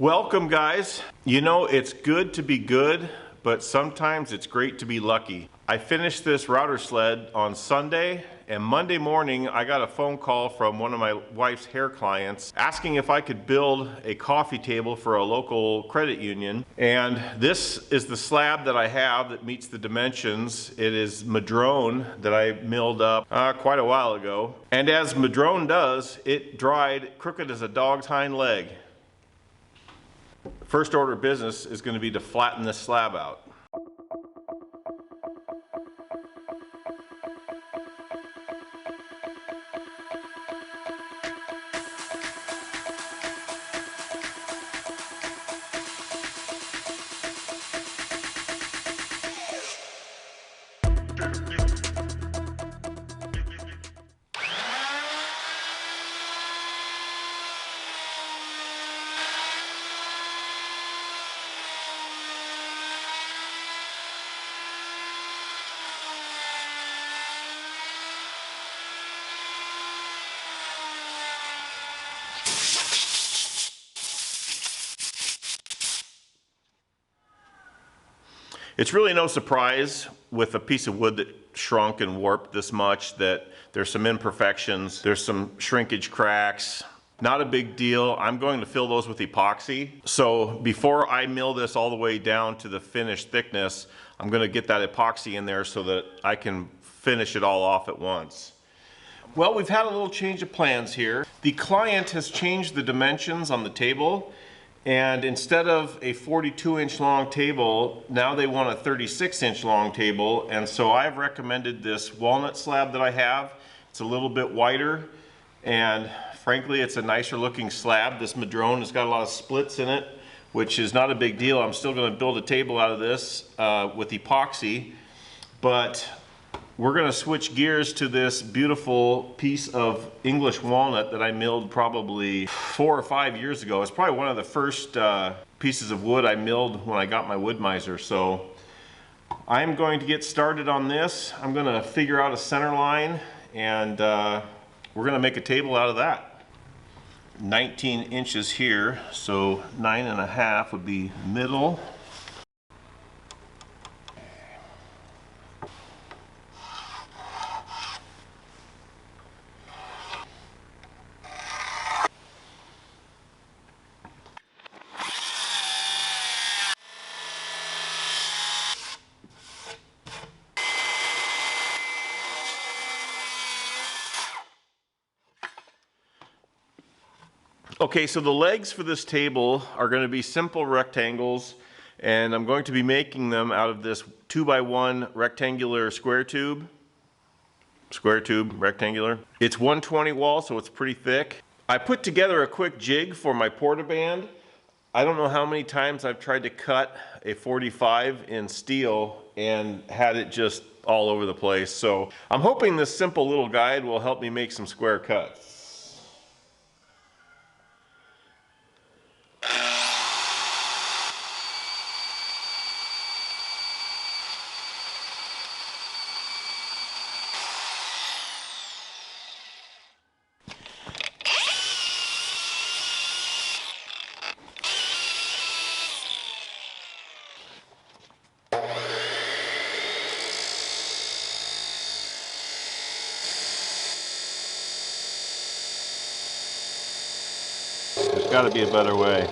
Welcome, guys. You know, it's good to be good, but sometimes it's great to be lucky. I finished this router sled on Sunday, and Monday morning I got a phone call from one of my wife's hair clients asking if I could build a coffee table for a local credit union. And this is the slab that I have that meets the dimensions. It is madrone that I milled up quite a while ago. And as madrone does, it dried crooked as a dog's hind leg. First order of business is going to be to flatten this slab out. It's really no surprise with a piece of wood that shrunk and warped this much that there's some imperfections, there's some shrinkage cracks. Not a big deal. I'm going to fill those with epoxy. So before I mill this all the way down to the finished thickness, I'm going to get that epoxy in there so that I can finish it all off at once. Well, we've had a little change of plans here. The client has changed the dimensions on the table. And instead of a 42-inch long table, now they want a 36-inch long table. And so I've recommended this walnut slab that I have. It's a little bit wider, and frankly, it's a nicer looking slab. This madrone has got a lot of splits in it, which is not a big deal. I'm still going to build a table out of this with epoxy, but we're going to switch gears to this beautiful piece of English walnut that I milled probably 4 or 5 years ago. It's probably one of the first pieces of wood I milled when I got my wood miser. So I'm going to get started on this. I'm going to figure out a center line, and we're going to make a table out of that. 19 inches here, so 9.5 would be middle. Okay, so the legs for this table are going to be simple rectangles, and I'm going to be making them out of this 2x1 rectangular square tube. Rectangular. It's 120 wall, so it's pretty thick. I put together a quick jig for my portaband. I don't know how many times I've tried to cut a 45 in steel and had it just all over the place. So I'm hoping this simple little guide will help me make some square cuts. There's got to be a better way.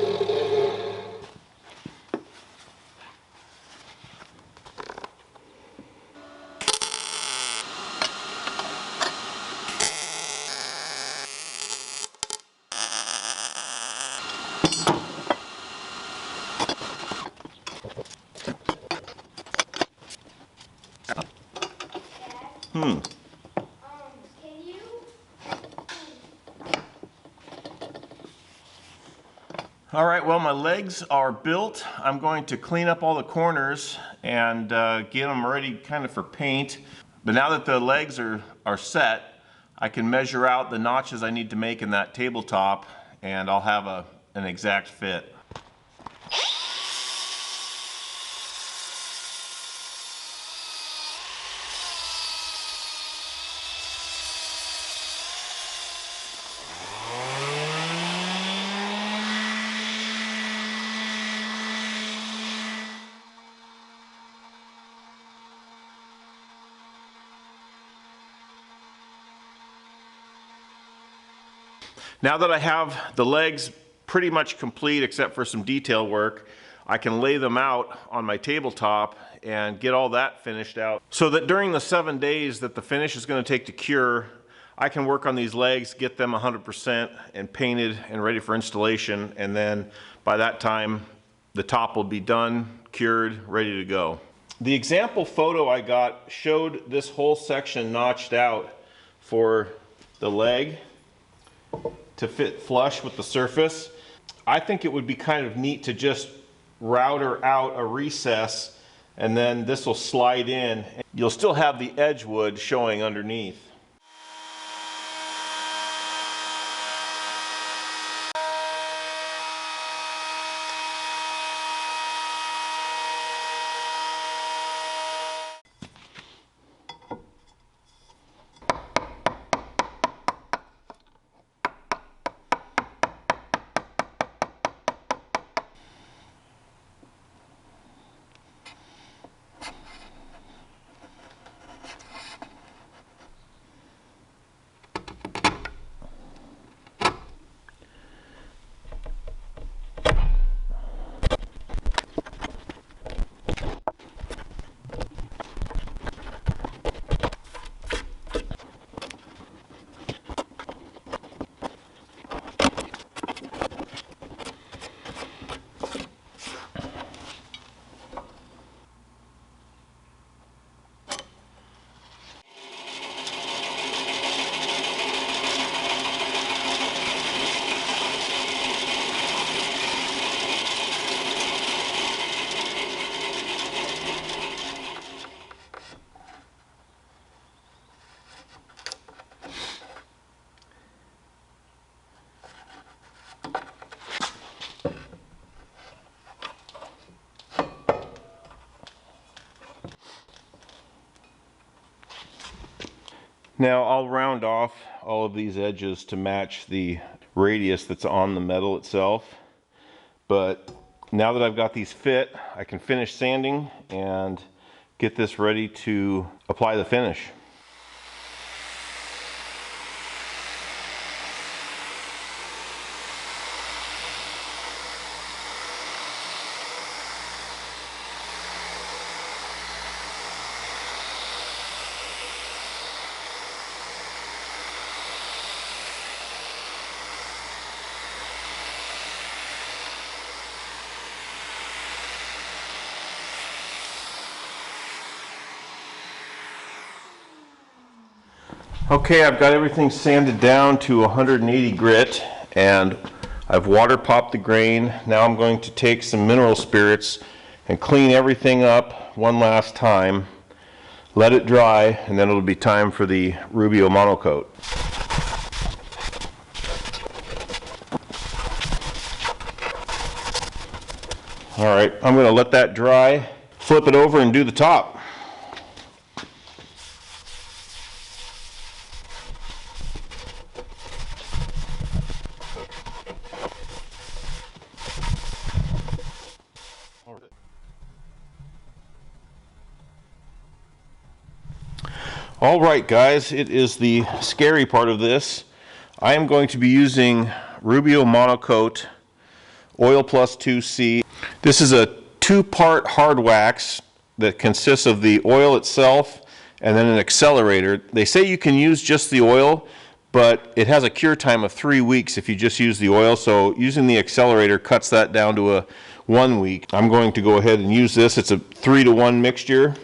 All right, well, my legs are built. I'm going to clean up all the corners and get them ready kind of for paint. But now that the legs are set, I can measure out the notches I need to make in that tabletop, and I'll have an exact fit. Now that I have the legs pretty much complete except for some detail work, I can lay them out on my tabletop and get all that finished out so that during the 7 days that the finish is going to take to cure, I can work on these legs, get them 100% and painted and ready for installation, and then by that time the top will be done, cured, ready to go. The example photo I got showed this whole section notched out for the leg to fit flush with the surface. I think it would be kind of neat to just router out a recess, and then this will slide in. You'll still have the edge wood showing underneath. Now I'll round off all of these edges to match the radius that's on the metal itself. But now that I've got these fit, I can finish sanding and get this ready to apply the finish. Okay, I've got everything sanded down to 180 grit, and I've water popped the grain. Now I'm going to take some mineral spirits and clean everything up one last time, let it dry, and then it'll be time for the Rubio Monocoat. All right, I'm going to let that dry, flip it over and do the top. All right, guys, it is the scary part of this. I am going to be using Rubio Monocoat Oil Plus 2C. This is a two-part hard wax that consists of the oil itself and then an accelerator. They say you can use just the oil, but it has a cure time of 3 weeks if you just use the oil, so using the accelerator cuts that down to a 1 week. I'm going to go ahead and use this. It's a 3-to-1 mixture.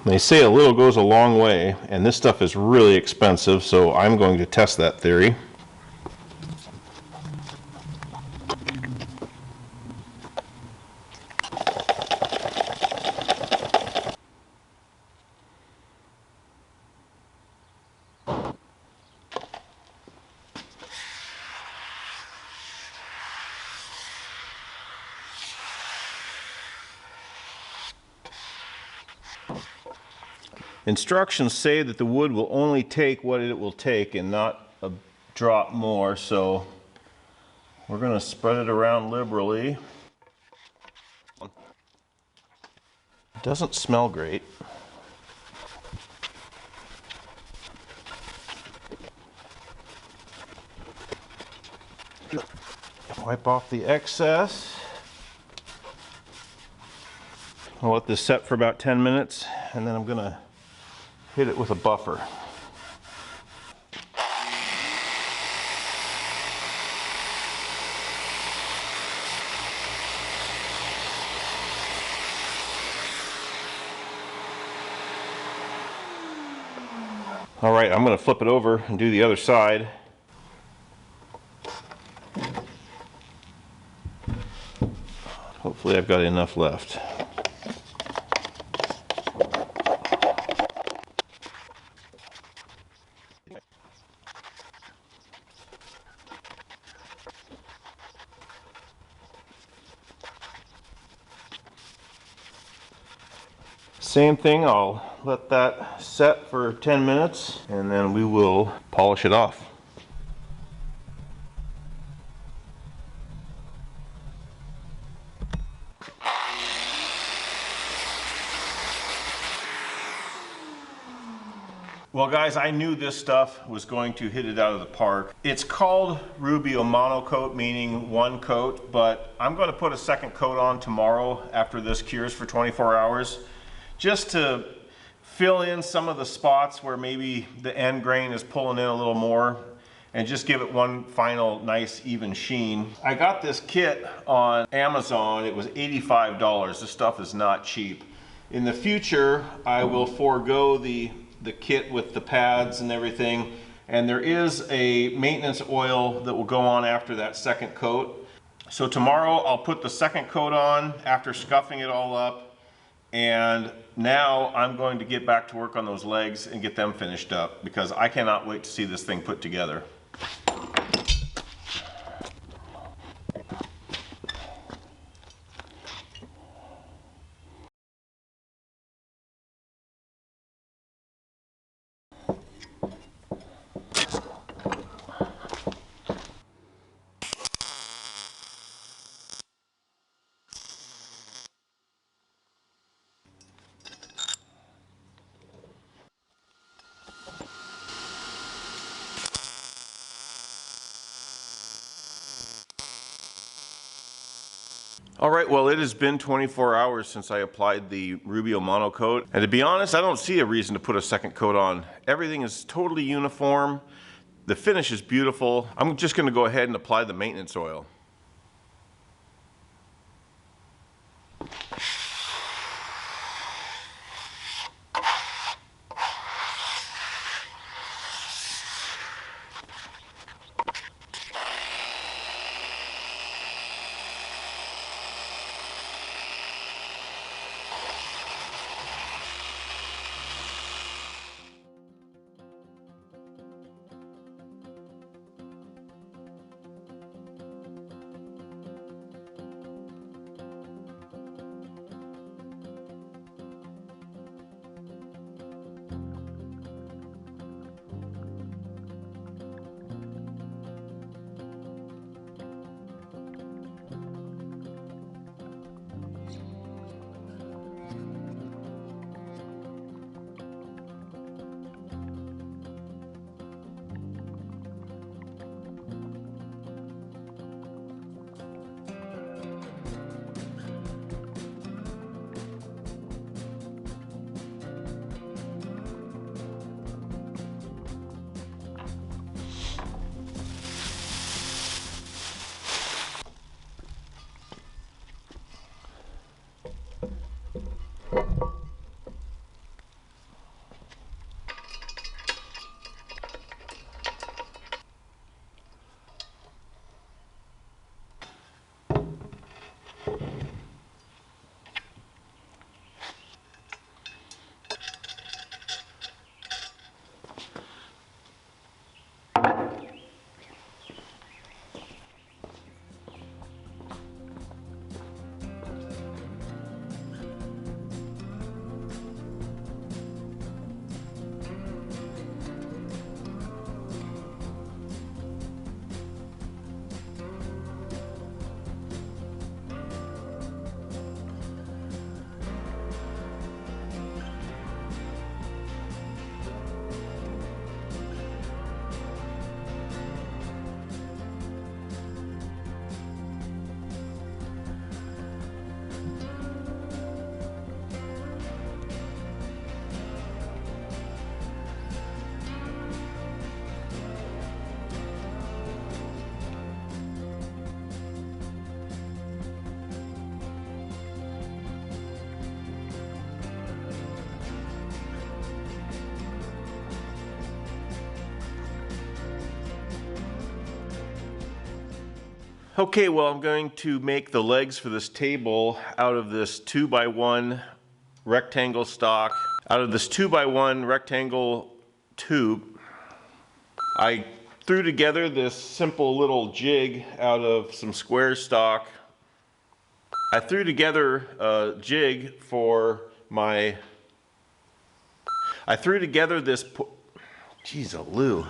They say a little goes a long way, and this stuff is really expensive, so I'm going to test that theory. Instructions say that the wood will only take what it will take and not a drop more, so we're going to spread it around liberally. It doesn't smell great. Wipe off the excess. I'll let this set for about 10 minutes, and then I'm gonna hit it with a buffer. All right, I'm gonna flip it over and do the other side. Hopefully I've got enough left. Same thing, I'll let that set for 10 minutes and then we will polish it off. Well guys, I knew this stuff was going to hit it out of the park. It's called Rubio Monocoat, meaning one coat, but I'm going to put a second coat on tomorrow after this cures for 24 hours, just to fill in some of the spots where maybe the end grain is pulling in a little more and just give it one final nice even sheen. I got this kit on Amazon. It was $85. This stuff is not cheap. In the future, I will forego the kit with the pads and everything, and there is a maintenance oil that will go on after that second coat. So tomorrow I'll put the second coat on after scuffing it all up, and now I'm going to get back to work on those legs and get them finished up because I cannot wait to see this thing put together. All right, well, it has been 24 hours since I applied the Rubio Monocoat, and to be honest, I don't see a reason to put a second coat on. Everything is totally uniform. The finish is beautiful. I'm just gonna go ahead and apply the maintenance oil. Okay, well, I'm going to make the legs for this table out of this 2x1 rectangle stock. Out of this 2x1 rectangle tube, I threw together this simple little jig out of some square stock. I threw together a jig for my, I threw together this, geez, a loo.